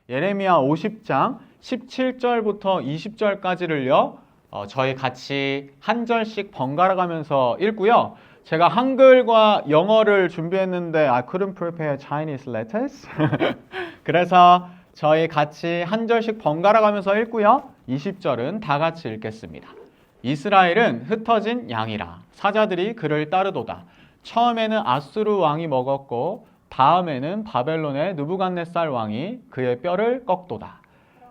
예레미야 50장 17절부터 20절까지를요. 저희 같이 한 절씩 번갈아 가면서 읽고요. 제가 한글과 영어를 준비했는데 I couldn't prepare Chinese letters. 그래서 저희 같이 한 절씩 번갈아 가면서 읽고요. 20절은 다 같이 읽겠습니다. 이스라엘은 흩어진 양이라 사자들이 그를 따르도다. 처음에는 아수르 왕이 먹었고 다음에는 바벨론의 느부갓네살 왕이 그의 뼈를 꺾도다.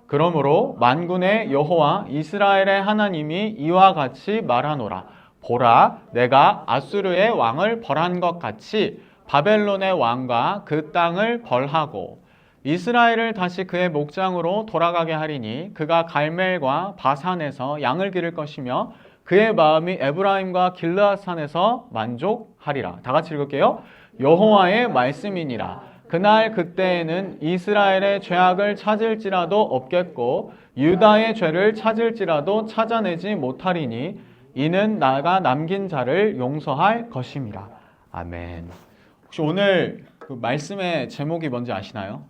그러므로 만군의 여호와 이스라엘의 하나님이 이와 같이 말하노라. 보라, 내가 아수르의 왕을 벌한 것 같이 바벨론의 왕과 그 땅을 벌하고 이스라엘을 다시 그의 목장으로 돌아가게 하리니 그가 갈멜과 바산에서 양을 기를 것이며 그의 마음이 에브라임과 길르앗산에서 만족하리라. 다 같이 읽을게요. 여호와의 말씀이니라. 그날 그때에는 이스라엘의 죄악을 찾을지라도 없겠고 유다의 죄를 찾을지라도 찾아내지 못하리니 이는 나가 남긴 자를 용서할 것임이라. 아멘. 혹시 오늘 그 말씀의 제목이 뭔지 아시나요?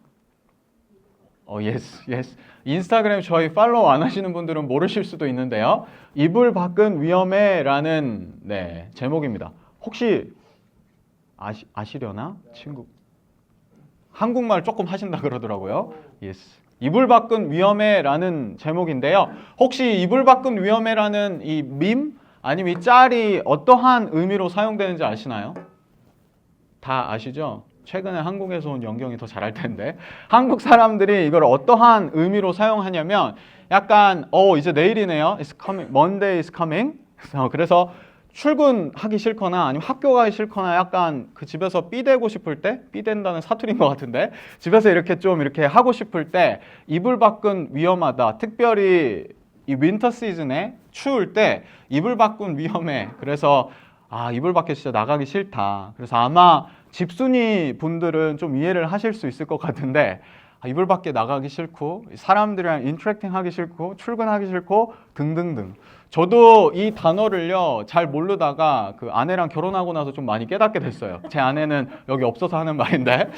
예스. 인스타그램 저희 팔로우 안 하시는 분들은 모르실 수도 있는데요. 이불 밖은 위험해라는 제목입니다. 혹시 아시려나? 친구. 한국말 조금 하신다 그러더라고요. 예스. 이불 밖은 위험해라는 제목인데요. 혹시 이불 밖은 위험해라는 이 밈 아니면 이 짤이 어떠한 의미로 사용되는지 아시나요? 다 아시죠? 최근에 한국에서 온 영경이 더 잘할 텐데 한국 사람들이 이걸 어떠한 의미로 사용하냐면 약간 이제 내일이네요. It's coming. Monday is coming. 그래서 출근하기 싫거나 아니면 학교 가기 싫거나 약간 그 집에서 삐대고 싶을 때 삐댄다는 사투리인 것 같은데 집에서 이렇게 좀 이렇게 하고 싶을 때 이불 밖은 위험하다. 특별히 이 윈터 시즌에 추울 때 이불 밖은 위험해. 그래서 이불 밖에 진짜 나가기 싫다. 그래서 아마 집순이 분들은 좀 이해를 하실 수 있을 것 같은데 이불 밖에 나가기 싫고 사람들이랑 인터랙팅 하기 싫고 출근하기 싫고 등등등. 저도 이 단어를요 잘 모르다가 그 아내랑 결혼하고 나서 좀 많이 깨닫게 됐어요. 제 아내는 여기 없어서 하는 말인데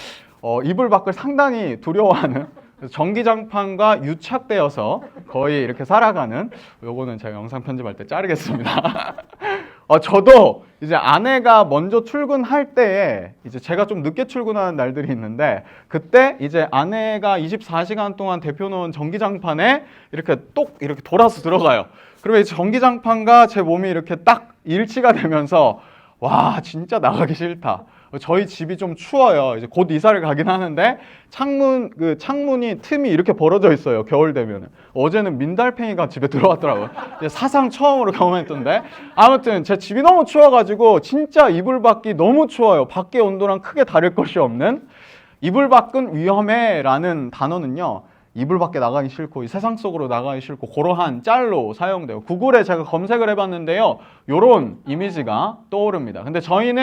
이불 밖을 상당히 두려워하는 전기장판과 유착되어서 거의 이렇게 살아가는 요거는 제가 영상 편집할 때 자르겠습니다. 저도 이제 아내가 먼저 출근할 때에 이제 제가 좀 늦게 출근하는 날들이 있는데 그때 이제 아내가 24시간 동안 데펴놓은 전기장판에 이렇게 똑 이렇게 돌아서 들어가요. 그러면 이제 전기장판과 제 몸이 이렇게 딱 일치가 되면서 와 진짜 나가기 싫다. 저희 집이 좀 추워요. 이제 곧 이사를 가긴 하는데 창문이 틈이 이렇게 벌어져 있어요. 겨울 되면은. 어제는 민달팽이가 집에 들어왔더라고요. 사상 처음으로 경험했던데. 아무튼 제 집이 너무 추워가지고 진짜 이불 밖이 너무 추워요. 밖의 온도랑 크게 다를 것이 없는. 이불 밖은 위험해라는 단어는요. 이불 밖에 나가기 싫고 이 세상 속으로 나가기 싫고 그러한 짤로 사용돼요. 구글에 제가 검색을 해봤는데요. 요런 이미지가 떠오릅니다. 근데 저희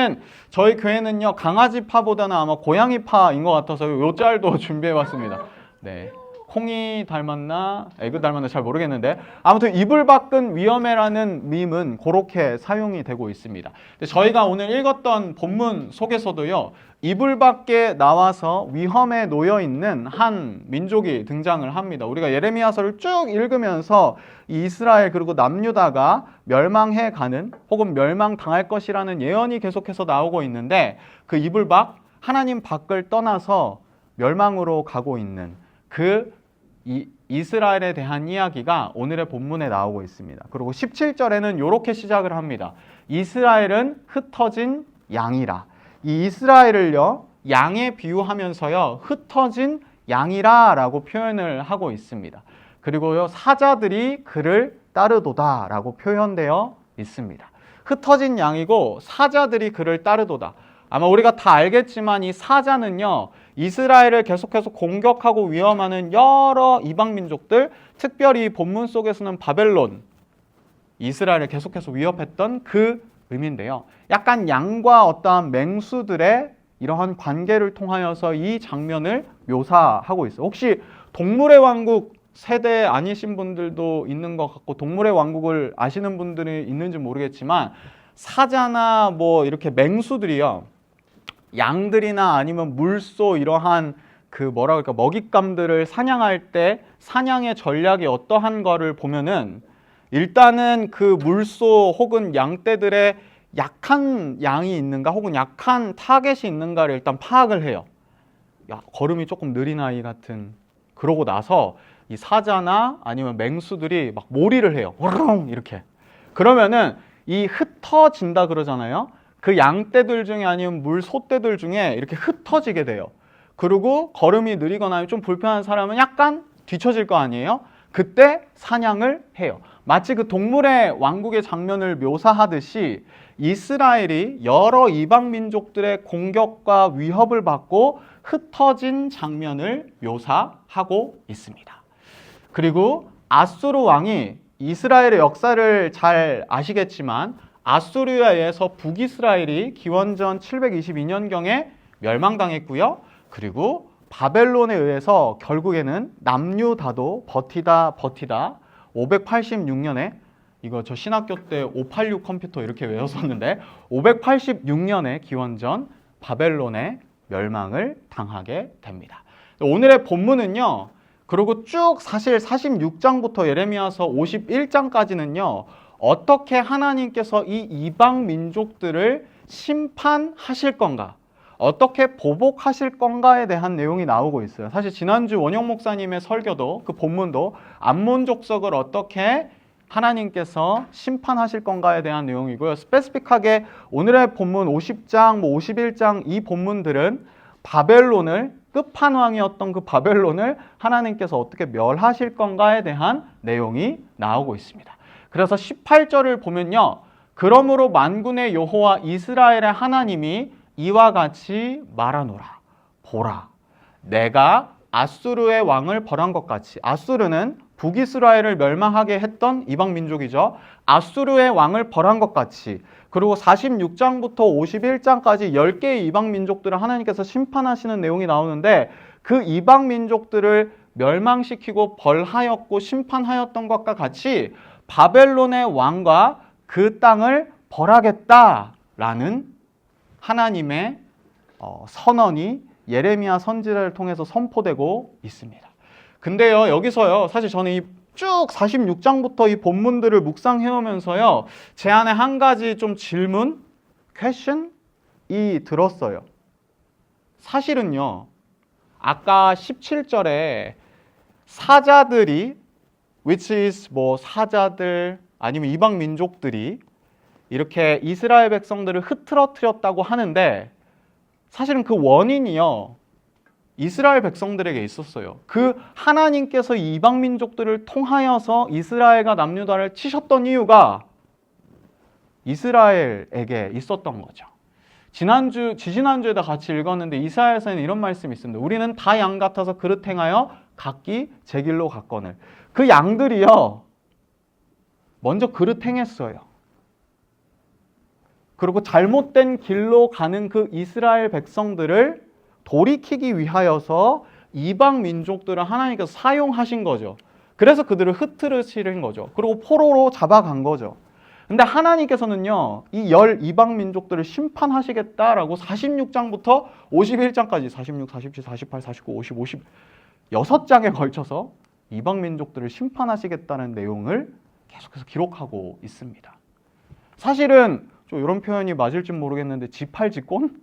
교회는요 강아지파보다는 아마 고양이파인 것 같아서 요 짤도 준비해봤습니다. 네. 콩이 닮았나 에그 닮았나 잘 모르겠는데 아무튼 이불 밖은 위험해라는 밈은 그렇게 사용이 되고 있습니다. 저희가 오늘 읽었던 본문 속에서도요 이불 밖에 나와서 위험에 놓여 있는 한 민족이 등장을 합니다. 우리가 예레미야서를 쭉 읽으면서 이스라엘 그리고 남유다가 멸망해 가는 혹은 멸망당할 것이라는 예언이 계속해서 나오고 있는데 그 이불 밖 하나님 밖을 떠나서 멸망으로 가고 있는 그 이스라엘에 대한 이야기가 오늘의 본문에 나오고 있습니다. 그리고 17절에는 이렇게 시작을 합니다. 이스라엘은 흩어진 양이라. 이 이스라엘을요 양에 비유하면서요 흩어진 양이라 라고 표현을 하고 있습니다. 그리고요 사자들이 그를 따르도다 라고 표현되어 있습니다. 흩어진 양이고 사자들이 그를 따르도다. 아마 우리가 다 알겠지만 이 사자는요 이스라엘을 계속해서 공격하고 위험하는 여러 이방 민족들, 특별히 본문 속에서는 바벨론, 이스라엘을 계속해서 위협했던 그 의미인데요. 약간 양과 어떠한 맹수들의 이러한 관계를 통하여서 이 장면을 묘사하고 있어요. 혹시 동물의 왕국 세대 아니신 분들도 있는 것 같고 동물의 왕국을 아시는 분들이 있는지 모르겠지만 사자나 뭐 이렇게 맹수들이요. 양들이나 아니면 물소 이러한 그 뭐라 그럴까 먹잇감들을 사냥할 때 사냥의 전략이 어떠한 거를 보면은 일단은 그 물소 혹은 양떼들의 약한 양이 있는가 혹은 약한 타겟이 있는가를 일단 파악을 해요. 야, 걸음이 조금 느린 아이 같은. 그러고 나서 이 사자나 아니면 맹수들이 막 몰이를 해요. 오르렁 이렇게. 그러면은 이 흩어진다 그러잖아요. 그 양떼들 중에 아니면 물소떼들 중에 이렇게 흩어지게 돼요. 그리고 걸음이 느리거나 좀 불편한 사람은 약간 뒤처질 거 아니에요? 그때 사냥을 해요. 마치 그 동물의 왕국의 장면을 묘사하듯이 이스라엘이 여러 이방 민족들의 공격과 위협을 받고 흩어진 장면을 묘사하고 있습니다. 그리고 아수르 왕이 이스라엘의 역사를 잘 아시겠지만 아수르에 의해서 북이스라엘이 기원전 722년경에 멸망당했고요. 그리고 바벨론에 의해서 결국에는 남유다도 버티다 586년에 이거 저 신학교 때 586 컴퓨터 이렇게 외웠었는데 586년에 기원전 바벨론의 멸망을 당하게 됩니다. 오늘의 본문은요. 그리고 쭉 사실 46장부터 예레미야서 51장까지는요. 어떻게 하나님께서 이 이방 민족들을 심판하실 건가? 어떻게 보복하실 건가에 대한 내용이 나오고 있어요. 사실 지난주 원영 목사님의 설교도 그 본문도 암몬 족속을 어떻게 하나님께서 심판하실 건가에 대한 내용이고요. 스페시픽하게 오늘의 본문 50장, 51장 이 본문들은 바벨론을 끝판왕이었던 그 바벨론을 하나님께서 어떻게 멸하실 건가에 대한 내용이 나오고 있습니다. 그래서 18절을 보면요. 그러므로 만군의 여호와 이스라엘의 하나님이 이와 같이 말하노라. 보라, 내가 아수르의 왕을 벌한 것 같이. 아수르는 북이스라엘을 멸망하게 했던 이방 민족이죠. 아수르의 왕을 벌한 것 같이. 그리고 46장부터 51장까지 10개의 이방 민족들을 하나님께서 심판하시는 내용이 나오는데 그 이방 민족들을 멸망시키고 벌하였고 심판하였던 것과 같이 바벨론의 왕과 그 땅을 벌하겠다라는 하나님의 선언이 예레미야 선지자를 통해서 선포되고 있습니다. 근데요, 여기서요, 사실 저는 이 쭉 46장부터 이 본문들을 묵상해 오면서요, 제 안에 한 가지 좀 질문, question이 들었어요. 사실은요, 아까 17절에 사자들이, which is 뭐 사자들 아니면 이방 민족들이 이렇게 이스라엘 백성들을 흐트러뜨렸다고 하는데 사실은 그 원인이요. 이스라엘 백성들에게 있었어요. 그 하나님께서 이방 민족들을 통하여서 이스라엘과 남유다를 치셨던 이유가 이스라엘에게 있었던 거죠. 지지난주에도 같이 읽었는데 이사야서에는 이런 말씀이 있습니다. 우리는 다 양 같아서 그릇 행하여 각기 제 길로 갔거늘. 그 양들이요. 먼저 그릇 행했어요. 그리고 잘못된 길로 가는 그 이스라엘 백성들을 돌이키기 위하여서 이방 민족들을 하나님께서 사용하신 거죠. 그래서 그들을 흐트러뜨린 거죠. 그리고 포로로 잡아간 거죠. 근데 하나님께서는요, 이 이방 민족들을 심판하시겠다라고 46장부터 51장까지 46, 47, 48, 49, 50, 56장에 걸쳐서 이방 민족들을 심판하시겠다는 내용을 계속해서 기록하고 있습니다. 사실은 좀 이런 표현이 맞을지 모르겠는데 지팔직권?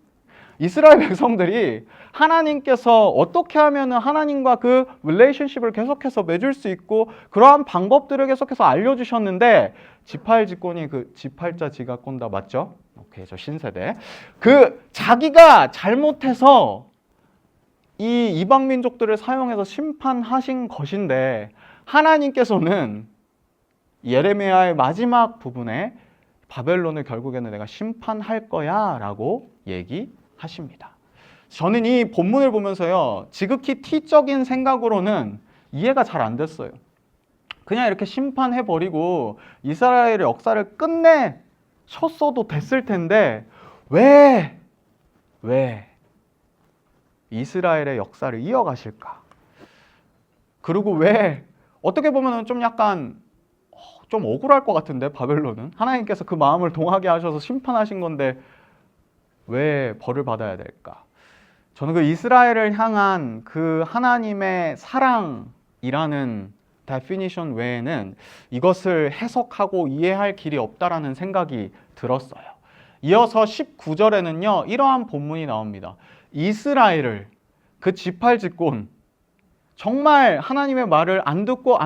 이스라엘 백성들이 하나님께서 어떻게 하면 하나님과 그 릴레이션십을 계속해서 맺을 수 있고 그러한 방법들을 계속해서 알려주셨는데 지팔직권이 그 지팔자 지가 꼰다 맞죠? 오케이, 저 신세대. 그 자기가 잘못해서 이 이방 민족들을 사용해서 심판하신 것인데 하나님께서는 예레미야의 마지막 부분에 바벨론을 결국에는 내가 심판할 거야 라고 얘기하십니다. 저는 이 본문을 보면서요, 지극히 티적인 생각으로는 이해가 잘 안 됐어요. 그냥 이렇게 심판해버리고 이스라엘의 역사를 끝내셨어도 됐을 텐데 왜 이스라엘의 역사를 이어가실까? 그리고 왜 어떻게 보면 좀 약간 좀 억울할 것 같은데 바벨론은 하나님께서 그 마음을 동하게 하셔서 심판하신 건데 왜 벌을 받아야 될까? 저는 그 이스라엘을 향한 그 하나님의 사랑이라는 데피니션 외에는 이것을 해석하고 이해할 길이 없다라는 생각이 들었어요. 이어서 19절에는요, 이러한 본문이 나옵니다. 이스라엘을, 그 지팔직곤, 정말 하나님의 말을 안 듣고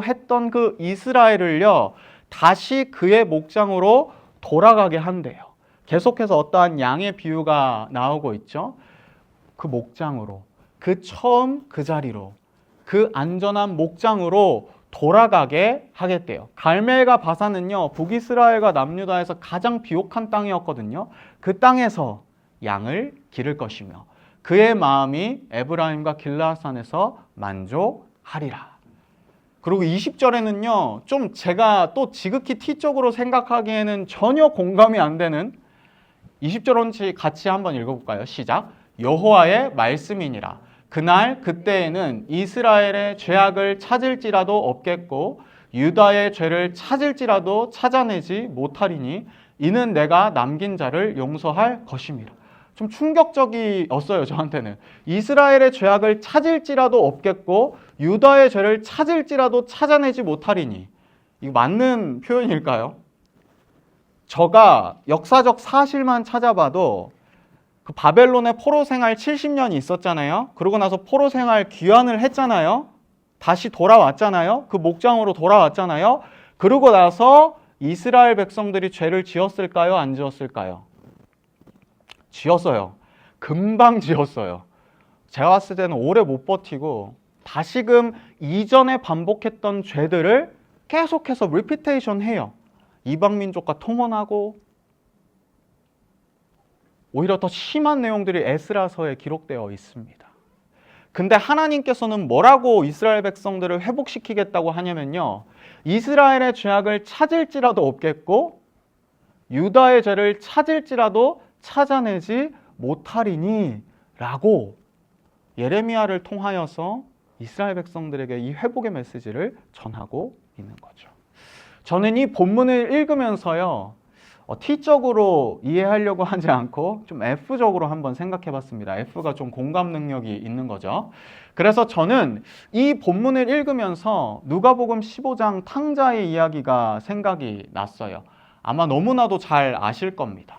했던 그 이스라엘을요, 다시 그의 목장으로 돌아가게 한대요. 계속해서 어떠한 양의 비유가 나오고 있죠. 그 목장으로, 그 처음 그 자리로, 그 안전한 목장으로 돌아가게 하겠대요. 갈멜과 바산은요, 북이스라엘과 남유다에서 가장 비옥한 땅이었거든요. 그 땅에서 양을 기를 것이며 그의 마음이 에브라임과 길라산에서 만족하리라. 그리고 20절에는요, 좀 제가 또 지극히 티적으로 생각하기에는 전혀 공감이 안 되는 20절 같이 한번 읽어볼까요? 시작. 여호와의 말씀이니라. 그날 그때에는 이스라엘의 죄악을 찾을지라도 없겠고 유다의 죄를 찾을지라도 찾아내지 못하리니 이는 내가 남긴 자를 용서할 것임이라. 좀 충격적이었어요, 저한테는. 이스라엘의 죄악을 찾을지라도 없겠고 유다의 죄를 찾을지라도 찾아내지 못하리니. 이거 맞는 표현일까요? 저가 역사적 사실만 찾아봐도 그 바벨론의 포로 생활 70년이 있었잖아요. 그러고 나서 포로 생활 귀환을 했잖아요. 다시 돌아왔잖아요. 그 목장으로 돌아왔잖아요. 그러고 나서 이스라엘 백성들이 죄를 지었을까요? 안 지었을까요? 지었어요. 금방 지었어요. 제가 봤을 때는 오래 못 버티고 다시금 이전에 반복했던 죄들을 계속해서 리피테이션 해요. 이방민족과 통혼하고 오히려 더 심한 내용들이 에스라서에 기록되어 있습니다. 근데 하나님께서는 뭐라고 이스라엘 백성들을 회복시키겠다고 하냐면요, 이스라엘의 죄악을 찾을지라도 없겠고 유다의 죄를 찾을지라도 찾아내지 못하리니 라고 예레미야를 통하여서 이스라엘 백성들에게 이 회복의 메시지를 전하고 있는 거죠. 저는 이 본문을 읽으면서요, T적으로 이해하려고 하지 않고 좀 F적으로 한번 생각해 봤습니다. F가 좀 공감 능력이 있는 거죠. 그래서 저는 이 본문을 읽으면서 누가복음 15장 탕자의 이야기가 생각이 났어요. 아마 너무나도 잘 아실 겁니다.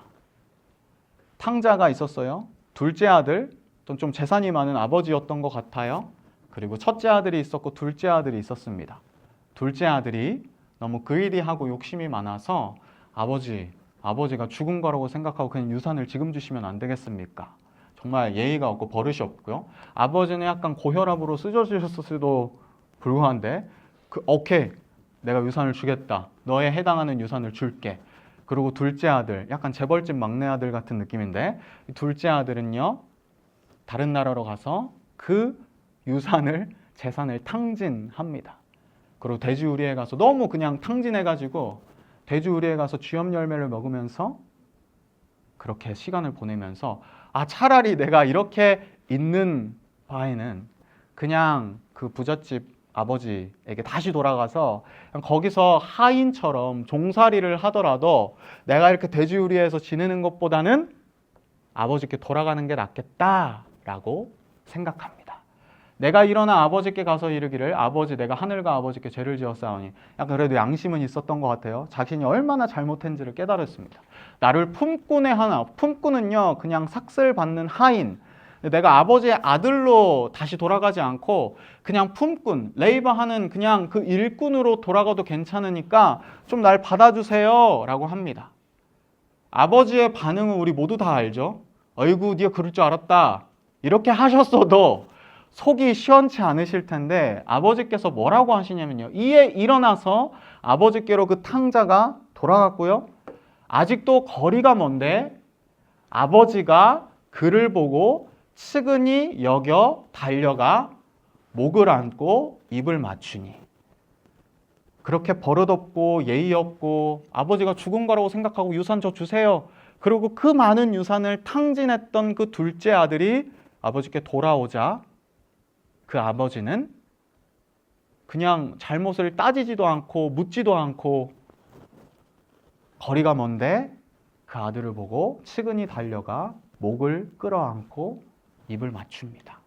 탕자가 있었어요. 둘째 아들, 좀 재산이 많은 아버지였던 것 같아요. 그리고 첫째 아들이 있었고 둘째 아들이 있었습니다. 둘째 아들이 너무 그리디하고 욕심이 많아서 아버지가 죽은 거라고 생각하고 그냥 유산을 지금 주시면 안 되겠습니까? 정말 예의가 없고 버릇이 없고요. 아버지는 약간 고혈압으로 쓰러지셨을지도 불구한데 오케이, 내가 유산을 주겠다. 너에 해당하는 유산을 줄게. 그리고 둘째 아들, 약간 재벌집 막내 아들 같은 느낌인데 둘째 아들은요, 다른 나라로 가서 그 재산을 탕진합니다. 그리고 돼지우리에 가서 너무 그냥 탕진해가지고 돼지우리에 가서 쥐염 열매를 먹으면서 그렇게 시간을 보내면서 차라리 내가 이렇게 있는 바에는 그냥 그 부잣집 아버지에게 다시 돌아가서 거기서 하인처럼 종살이를 하더라도 내가 이렇게 돼지우리에서 지내는 것보다는 아버지께 돌아가는 게 낫겠다라고 생각합니다. 내가 일어나 아버지께 가서 이르기를 아버지, 내가 하늘과 아버지께 죄를 지었사오니, 약간 그래도 양심은 있었던 것 같아요. 자신이 얼마나 잘못했는지를 깨달았습니다. 나를 품꾼의 하나, 품꾼은요 그냥 삭슬 받는 하인, 내가 아버지의 아들로 다시 돌아가지 않고 그냥 품꾼, 레이바 하는 그냥 그 일꾼으로 돌아가도 괜찮으니까 좀 날 받아주세요 라고 합니다. 아버지의 반응은 우리 모두 다 알죠. 어이구, 네가 그럴 줄 알았다 이렇게 하셨어도 속이 시원치 않으실 텐데 아버지께서 뭐라고 하시냐면요, 이에 일어나서 아버지께로 그 탕자가 돌아갔고요, 아직도 거리가 먼데 아버지가 그를 보고 측은히 여겨 달려가 목을 안고 입을 맞추니. 그렇게 버릇없고 예의 없고 아버지가 죽은 거라고 생각하고 유산 저 주세요. 그리고 그 많은 유산을 탕진했던 그 둘째 아들이 아버지께 돌아오자 그 아버지는 그냥 잘못을 따지지도 않고 묻지도 않고 거리가 먼데 그 아들을 보고 측은히 달려가 목을 끌어안고 입을 맞춥니다.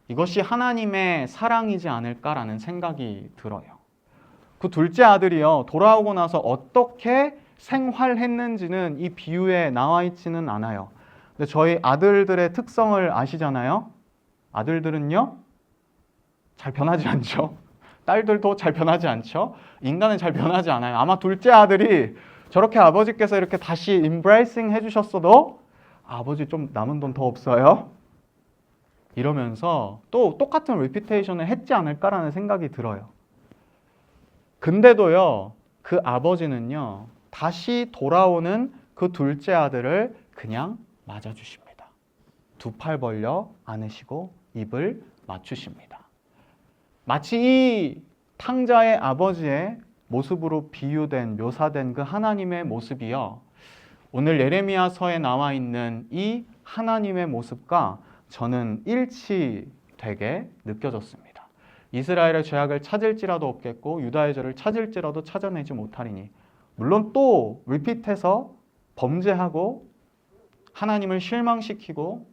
이것이 하나님의 사랑이지 않을까라는 생각이 들어요. 그 둘째 아들이요, 돌아오고 나서 어떻게 생활했는지는 이 비유에 나와 있지는 않아요. 근데 저희 아들들의 특성을 아시잖아요. 아들들은요, 잘 변하지 않죠. 딸들도 잘 변하지 않죠. 인간은 잘 변하지 않아요. 아마 둘째 아들이 저렇게 아버지께서 이렇게 다시 embracing 해주셨어도 아버지 좀 남은 돈 더 없어요? 이러면서 또 똑같은 리피테이션을 했지 않을까라는 생각이 들어요. 근데도요, 그 아버지는요, 다시 돌아오는 그 둘째 아들을 그냥 맞아주십니다. 두 팔 벌려 안으시고 입을 맞추십니다. 마치 이 탕자의 아버지의 모습으로 비유된, 묘사된 그 하나님의 모습이요, 오늘 예레미야서에 나와 있는 이 하나님의 모습과 저는 일치되게 느껴졌습니다. 이스라엘의 죄악을 찾을지라도 없겠고 유다의 죄를 찾을지라도 찾아내지 못하리니, 물론 또 리핏해서 범죄하고 하나님을 실망시키고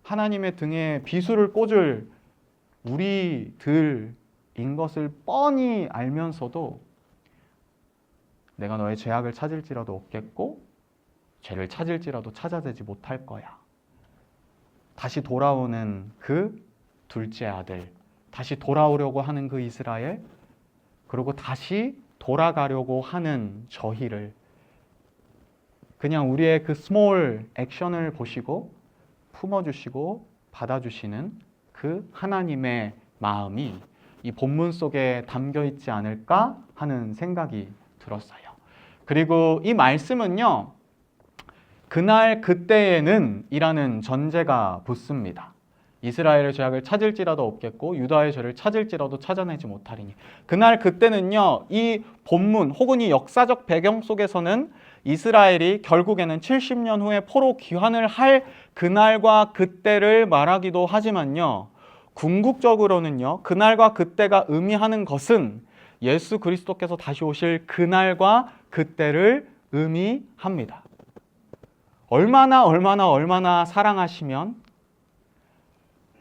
하나님의 등에 비수를 꽂을 우리들인 것을 뻔히 알면서도 내가 너의 죄악을 찾을지라도 없겠고 죄를 찾을지라도 찾아내지 못할 거야. 다시 돌아오는 그 둘째 아들, 다시 돌아오려고 하는 그 이스라엘, 그리고 다시 돌아가려고 하는 저희를 그냥 우리의 그 스몰 액션을 보시고 품어주시고 받아주시는 그 하나님의 마음이 이 본문 속에 담겨 있지 않을까 하는 생각이 들었어요. 그리고 이 말씀은요, 그날 그때에는 이라는 전제가 붙습니다. 이스라엘의 죄악을 찾을지라도 없겠고 유다의 죄를 찾을지라도 찾아내지 못하리니, 그날 그때는요, 이 본문 혹은 이 역사적 배경 속에서는 이스라엘이 결국에는 70년 후에 포로 귀환을 할 그날과 그때를 말하기도 하지만요, 궁극적으로는요, 그날과 그때가 의미하는 것은 예수 그리스도께서 다시 오실 그날과 그때를 의미합니다. 얼마나 사랑하시면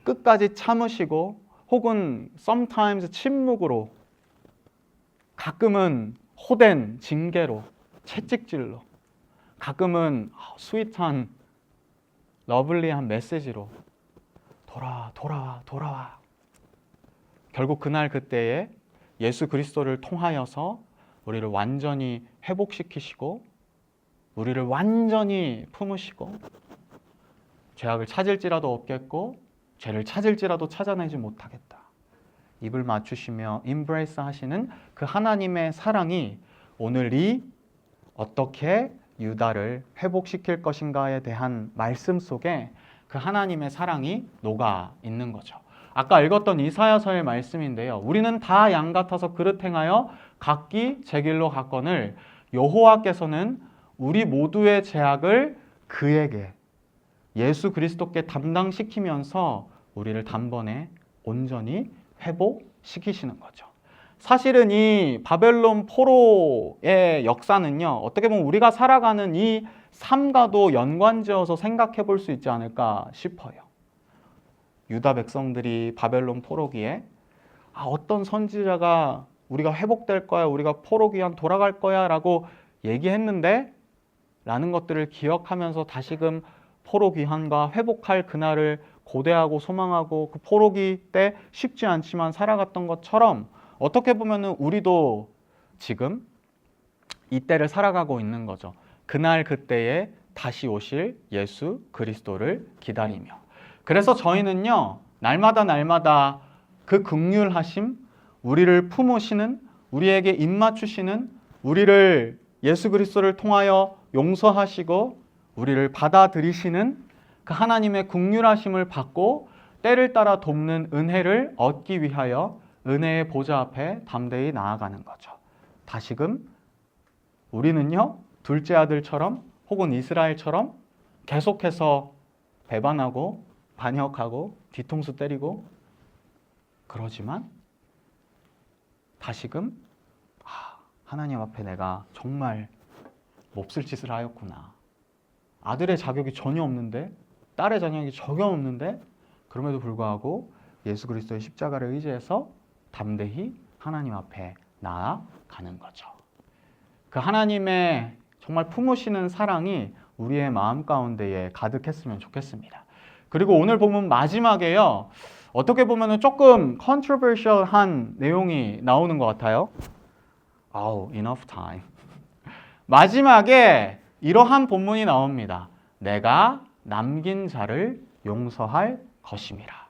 끝까지 참으시고 혹은 sometimes 침묵으로, 가끔은 호된 징계로, 채찍질로, 가끔은 스윗한 러블리한 메시지로 돌아와. 결국 그날 그때에 예수 그리스도를 통하여서 우리를 완전히 회복시키시고 우리를 완전히 품으시고 죄악을 찾을지라도 없겠고 죄를 찾을지라도 찾아내지 못하겠다. 입을 맞추시며 임브레이스 하시는 그 하나님의 사랑이 오늘 이 어떻게 유다를 회복시킬 것인가에 대한 말씀 속에 그 하나님의 사랑이 녹아 있는 거죠. 아까 읽었던 이사야서의 말씀인데요. 우리는 다 양 같아서 그릇 행하여 각기 제 길로 갔거늘 여호와께서는 우리 모두의 죄악을 그에게, 예수 그리스도께 담당시키면서 우리를 단번에 온전히 회복시키시는 거죠. 사실은 이 바벨론 포로의 역사는요, 어떻게 보면 우리가 살아가는 이 삶과도 연관지어서 생각해 볼 수 있지 않을까 싶어요. 유다 백성들이 바벨론 포로기에 어떤 선지자가 우리가 회복될 거야, 우리가 포로 귀환 돌아갈 거야 라고 얘기했는데 라는 것들을 기억하면서 다시금 포로 귀환과 회복할 그날을 고대하고 소망하고 그 포로기 때 쉽지 않지만 살아갔던 것처럼 어떻게 보면은 우리도 지금 이때를 살아가고 있는 거죠. 그날 그때에 다시 오실 예수 그리스도를 기다리며. 그래서 저희는요, 날마다 그 긍휼하심, 우리를 품으시는, 우리에게 입맞추시는, 우리를 예수 그리스도를 통하여 용서하시고 우리를 받아들이시는 그 하나님의 긍휼하심을 받고 때를 따라 돕는 은혜를 얻기 위하여 은혜의 보좌 앞에 담대히 나아가는 거죠. 다시금 우리는요, 둘째 아들처럼 혹은 이스라엘처럼 계속해서 배반하고 반역하고 뒤통수 때리고 그러지만 다시금 하나님 앞에 내가 정말 몹쓸 짓을 하였구나. 아들의 자격이 전혀 없는데, 딸의 자격이 전혀 없는데, 그럼에도 불구하고 예수 그리스도의 십자가를 의지해서 담대히 하나님 앞에 나아가는 거죠. 그 하나님의 정말 품으시는 사랑이 우리의 마음 가운데에 가득했으면 좋겠습니다. 그리고 오늘 본문 마지막에요, 어떻게 보면 조금 controversial한 내용이 나오는 것 같아요. enough time. 마지막에 이러한 본문이 나옵니다. 내가 남긴 자를 용서할 것임이라.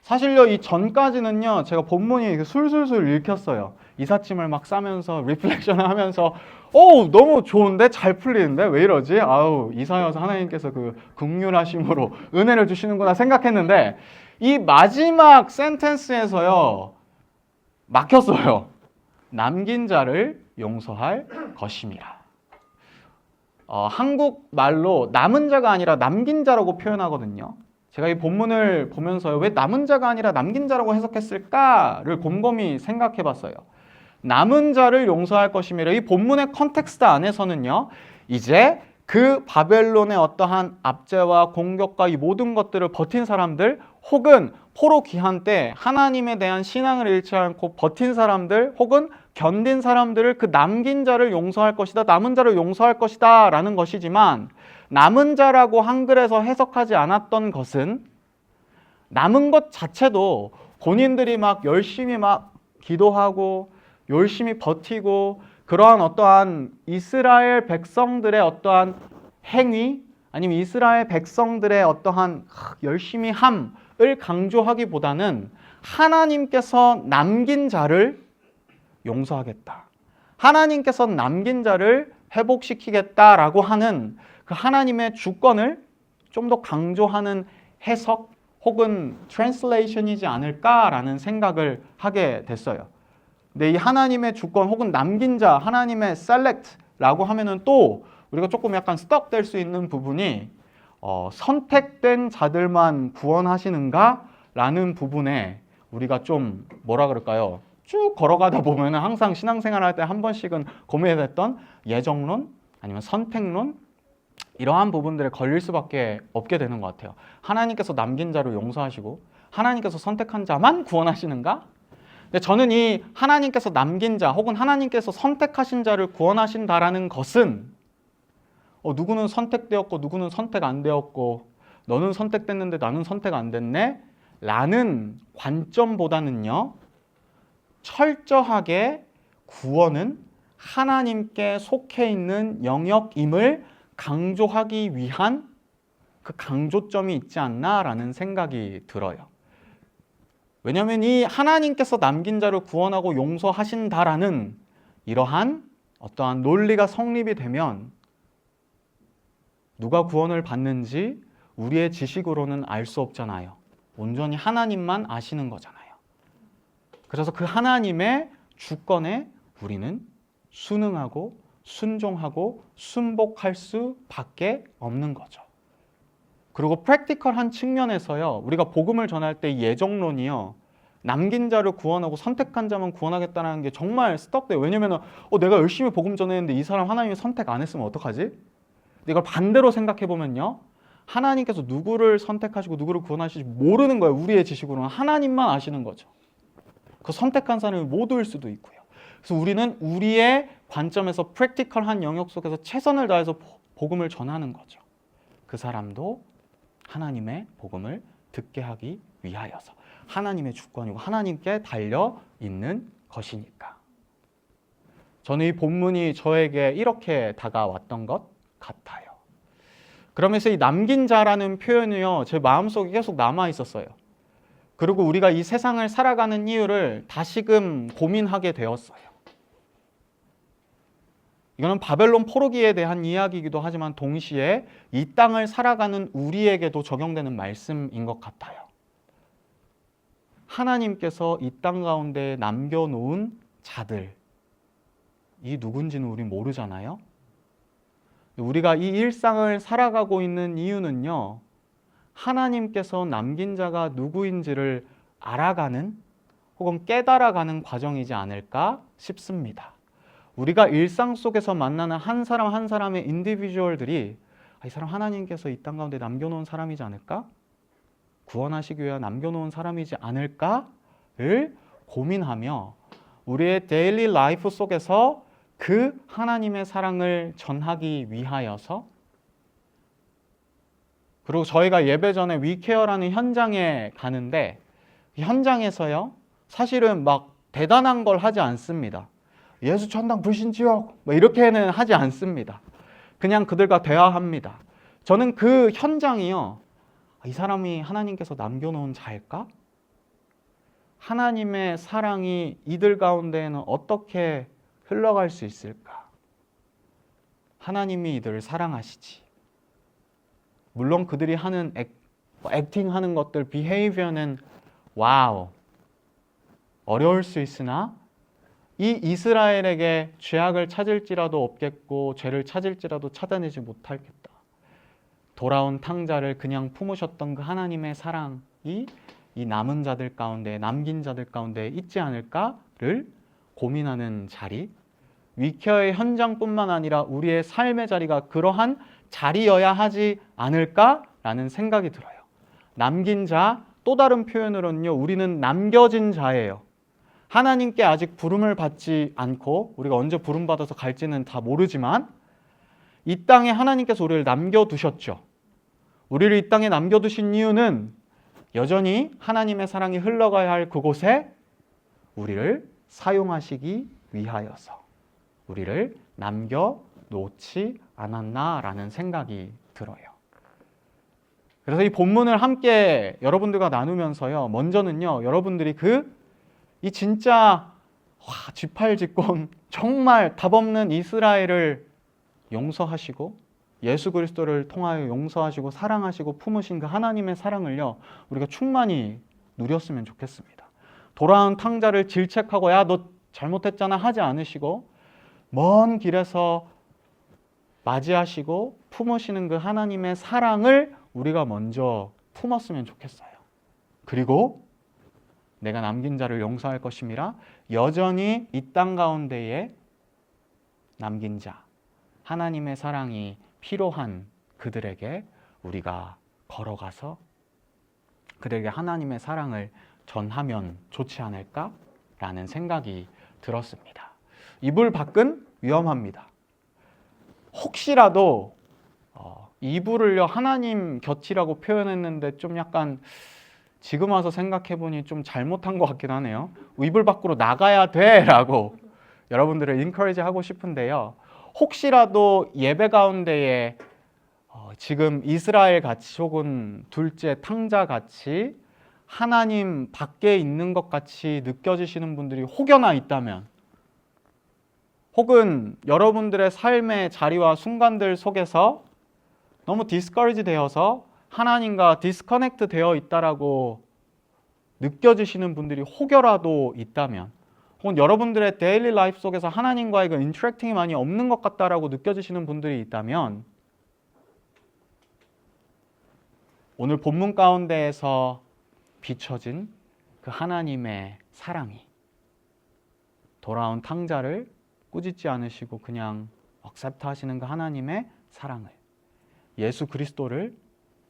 사실요, 이 전까지는요, 제가 본문이 술술술 읽혔어요. 이삿짐을 막 싸면서 리플렉션을 하면서 너무 좋은데? 잘 풀리는데? 왜 이러지? 이사여서 하나님께서 그 긍휼하심으로 은혜를 주시는구나 생각했는데, 이 마지막 센텐스에서요, 막혔어요. 남긴 자를 용서할 것임이라. 한국말로 남은 자가 아니라 남긴 자라고 표현하거든요. 제가 이 본문을 보면서요, 왜 남은 자가 아니라 남긴 자라고 해석했을까를 곰곰이 생각해 봤어요. 남은 자를 용서할 것임이라. 이 본문의 컨텍스트 안에서는요, 이제 그 바벨론의 어떠한 압제와 공격과 이 모든 것들을 버틴 사람들, 혹은 포로 귀환 때 하나님에 대한 신앙을 잃지 않고 버틴 사람들, 혹은 견딘 사람들을 그 남긴 자를 용서할 것이다, 남은 자를 용서할 것이다 라는 것이지만, 남은 자라고 한글에서 해석하지 않았던 것은 남은 것 자체도 본인들이 막 열심히 막 기도하고 열심히 버티고 그러한 어떠한 이스라엘 백성들의 어떠한 행위, 아니면 이스라엘 백성들의 어떠한 열심히 함을 강조하기보다는 하나님께서 남긴 자를 용서하겠다, 하나님께서 남긴 자를 회복시키겠다라고 하는 그 하나님의 주권을 좀 더 강조하는 해석 혹은 트랜슬레이션이지 않을까라는 생각을 하게 됐어요. 근데 이 하나님의 주권 혹은 남긴 자, 하나님의 select라고 하면은 또 우리가 조금 약간 스톱 될 수 있는 부분이 선택된 자들만 구원하시는가? 라는 부분에 우리가 좀 뭐라 그럴까요? 쭉 걸어가다 보면 항상 신앙생활 할 때 한 번씩은 고민했던 예정론 아니면 선택론, 이러한 부분들에 걸릴 수밖에 없게 되는 것 같아요. 하나님께서 남긴 자를 용서하시고 하나님께서 선택한 자만 구원하시는가? 근데 저는 이 하나님께서 남긴 자 혹은 하나님께서 선택하신 자를 구원하신다라는 것은 누구는 선택되었고 누구는 선택 안 되었고 너는 선택됐는데 나는 선택 안 됐네? 라는 관점보다는요, 철저하게 구원은 하나님께 속해 있는 영역임을 강조하기 위한 그 강조점이 있지 않나라는 생각이 들어요. 왜냐하면 이 하나님께서 남긴 자를 구원하고 용서하신다라는 이러한 어떠한 논리가 성립이 되면 누가 구원을 받는지 우리의 지식으로는 알 수 없잖아요. 온전히 하나님만 아시는 거잖아요. 그래서 그 하나님의 주권에 우리는 순응하고 순종하고 순복할 수밖에 없는 거죠. 그리고 프랙티컬한 측면에서요, 우리가 복음을 전할 때 예정론이요, 남긴 자를 구원하고 선택한 자만 구원하겠다는 게 정말 스톱돼요. 왜냐면 내가 열심히 복음 전했는데 이 사람 하나님이 선택 안 했으면 어떡하지? 근데 이걸 반대로 생각해 보면요, 하나님께서 누구를 선택하시고 누구를 구원하실지 모르는 거예요. 우리의 지식으로는 하나님만 아시는 거죠. 그 선택한 사람이 모두일 수도 있고요. 그래서 우리는 우리의 관점에서 프랙티컬한 영역 속에서 최선을 다해서 복음을 전하는 거죠. 그 사람도 하나님의 복음을 듣게 하기 위하여서 하나님의 주권이고 하나님께 달려 있는 것이니까. 저는 이 본문이 저에게 이렇게 다가왔던 것 같아요. 그러면서 이 남긴 자라는 표현이요, 제 마음속에 계속 남아 있었어요. 그리고 우리가 이 세상을 살아가는 이유를 다시금 고민하게 되었어요. 이거는 바벨론 포로기에 대한 이야기이기도 하지만 동시에 이 땅을 살아가는 우리에게도 적용되는 말씀인 것 같아요. 하나님께서 이 땅 가운데 남겨놓은 자들, 이 누군지는 우리 모르잖아요. 우리가 이 일상을 살아가고 있는 이유는요, 하나님께서 남긴 자가 누구인지를 알아가는 혹은 깨달아가는 과정이지 않을까 싶습니다. 우리가 일상 속에서 만나는 한 사람 한 사람의 인디비주얼들이 이 사람 하나님께서 이 땅 가운데 남겨놓은 사람이지 않을까? 구원하시기 위해 남겨놓은 사람이지 않을까를 고민하며 우리의 데일리 라이프 속에서 그 하나님의 사랑을 전하기 위하여서, 그리고 저희가 예배 전에 위케어라는 현장에 가는데 현장에서요 사실은 막 대단한 걸 하지 않습니다. 예수 천당 불신지옥 뭐 이렇게는 하지 않습니다. 그냥 그들과 대화합니다. 저는 그 현장이요, 이 사람이 하나님께서 남겨놓은 자일까? 하나님의 사랑이 이들 가운데에는 어떻게 흘러갈 수 있을까? 하나님이 이들을 사랑하시지. 물론 그들이 하는 액팅하는 것들, 비헤이비어는 와우 어려울 수 있으나 이 이스라엘에게 죄악을 찾을지라도 없겠고 죄를 찾을지라도 찾아내지 못하겠다. 돌아온 탕자를 그냥 품으셨던 그 하나님의 사랑이 이 남은 자들 가운데, 남긴 자들 가운데 있지 않을까를 고민하는 자리, 위케어의 현장뿐만 아니라 우리의 삶의 자리가 그러한 자리여야 하지 않을까라는 생각이 들어요. 남긴 자, 또 다른 표현으로는요, 우리는 남겨진 자예요. 하나님께 아직 부름을 받지 않고 우리가 언제 부름받아서 갈지는 다 모르지만 이 땅에 하나님께서 우리를 남겨두셨죠. 우리를 이 땅에 남겨두신 이유는 여전히 하나님의 사랑이 흘러가야 할 그곳에 우리를 사용하시기 위하여서 우리를 남겨놓지 않았나라는 생각이 들어요. 그래서 이 본문을 함께 여러분들과 나누면서요, 먼저는요, 여러분들이 이 진짜 쥐팔직곤 정말 답없는 이스라엘을 용서하시고 예수 그리스도를 통하여 용서하시고 사랑하시고 품으신 그 하나님의 사랑을요, 우리가 충만히 누렸으면 좋겠습니다. 돌아온 탕자를 질책하고 야 너 잘못했잖아 하지 않으시고 먼 길에서 맞이하시고 품으시는 그 하나님의 사랑을 우리가 먼저 품었으면 좋겠어요. 그리고 내가 남긴 자를 용서할 것임이라 여전히 이 땅 가운데에 남긴 자, 하나님의 사랑이 필요한 그들에게 우리가 걸어가서 그들에게 하나님의 사랑을 전하면 좋지 않을까라는 생각이 들었습니다. 이불 밖은 위험합니다. 혹시라도 이불을요 하나님 곁이라고 표현했는데 좀 약간 지금 와서 생각해보니 좀 잘못한 것 같긴 하네요. 이불 밖으로 나가야 돼 라고 여러분들을 인커리지 하고 싶은데요, 혹시라도 예배 가운데에 지금 이스라엘 같이 혹은 둘째 탕자 같이 하나님 밖에 있는 것 같이 느껴지시는 분들이 혹여나 있다면, 혹은 여러분들의 삶의 자리와 순간들 속에서 너무 디스커리지 되어서 하나님과 디스커넥트 되어 있다라고 느껴지시는 분들이 혹여라도 있다면, 혹은 여러분들의 데일리 라이프 속에서 하나님과의 그 인터랙팅이 많이 없는 것 같다라고 느껴지시는 분들이 있다면, 오늘 본문 가운데에서 비춰진 그 하나님의 사랑이 돌아온 탕자를 꾸짖지 않으시고 그냥 억셉트 하시는 그 하나님의 사랑을, 예수 그리스도를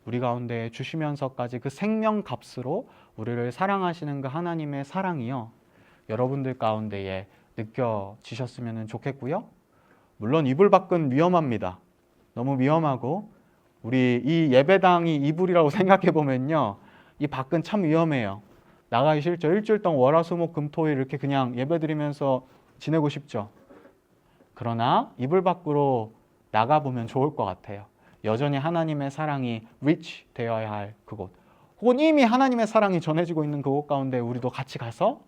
우리 가운데 주시면서까지 그 생명값으로 우리를 사랑하시는 그 하나님의 사랑이요, 여러분들 가운데에 느껴지셨으면 좋겠고요. 물론 이불 밖은 위험합니다. 너무 위험하고 우리 이 예배당이 이불이라고 생각해 보면요, 이 밖은 참 위험해요. 나가기 싫죠. 일주일 동안 월화수목 금토일 이렇게 그냥 예배드리면서 지내고 싶죠. 그러나 이불 밖으로 나가보면 좋을 것 같아요. 여전히 하나님의 사랑이 reach 되어야 할 그곳, 혹은 이미 하나님의 사랑이 전해지고 있는 그곳 가운데 우리도 같이 가서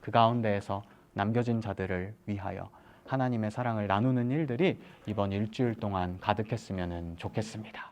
그 가운데에서 남겨진 자들을 위하여 하나님의 사랑을 나누는 일들이 이번 일주일 동안 가득했으면 좋겠습니다.